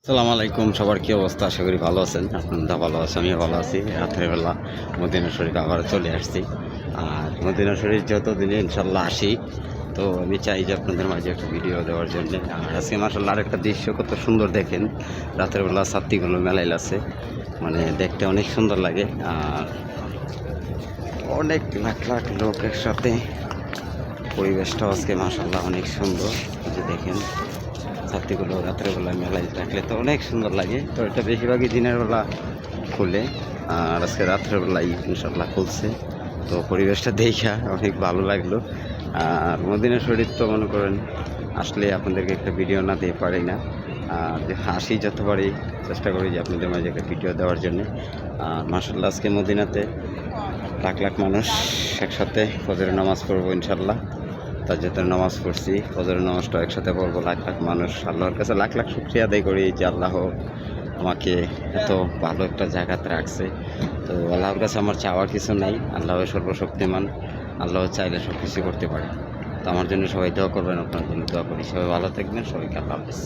আসসালামু আলাইকুম, সবার কী অবস্থা? আশা করি ভালো আছেন। আপনারা ভালো আছেন, আমিও ভালো আছি। রাতের বেলা মদিনা শরীফ আবার চলে আসছি। আর মদিনা শরীফ যতদিনে ইনশাল্লাহ আসি, তো আমি চাই যে আপনাদের মাঝে একটা ভিডিও দেওয়ার জন্য। আর আজকে মাশাল্লাহ আরেকটা দৃশ্য কত সুন্দর দেখেন। রাতের বেলা ছাত্রীগুলো মেলাইল আছে, মানে দেখতে অনেক সুন্দর লাগে। আর অনেক লাখ লাখ লোক একসাথে, পরিবেশটাও আজকে মাশাল্লাহ অনেক সুন্দর। যে দেখেন ছাত্রীগুলো রাত্রেবেলা মেলায় থাকলে তো অনেক সুন্দর লাগে। তো এটা বেশিরভাগই দিনের বেলা খুলে, আর আজকে রাত্রেবেলাই ইনশাল্লাহ খুলছে। তো পরিবেশটা দেখা অনেক ভালো লাগলো। আর মদিনা শরীফ তো মনে করেন আসলে আপনাদেরকে একটা ভিডিও না দিয়ে পারি না। আর হাসি যতবারই চেষ্টা করি যে আপনাদের মাঝে একটা ভিডিও দেওয়ার জন্য। আর মাশাল্লাহ আজকে মদিনাতে লাখ লাখ মানুষ একসাথে ফজরের নামাজ পড়বো ইনশাল্লাহ। তাজ্জুদের নামাজ পড়ছি, ফজরের নামাজটা একসাথে পড়বো। লাখ লাখ মানুষ, আল্লাহর কাছে লাখ লাখ শুকরিয়া আদায় করি যে আল্লাহ আমাকে এত ভালো একটা জায়গাতে রাখছে। তো আল্লাহর কাছে আমার চাওয়ার কিছু নাই, আল্লাহ সর্বশক্তিমান, আল্লাহ চাইলে সব কিছু করতে পারে। তো আমার জন্য সবাই দোয়া করবেন, আপনার জন্য দোয়া করি। সবাই ভালো থাকবেন, সবাইকে আল্লাহ হাফেজ।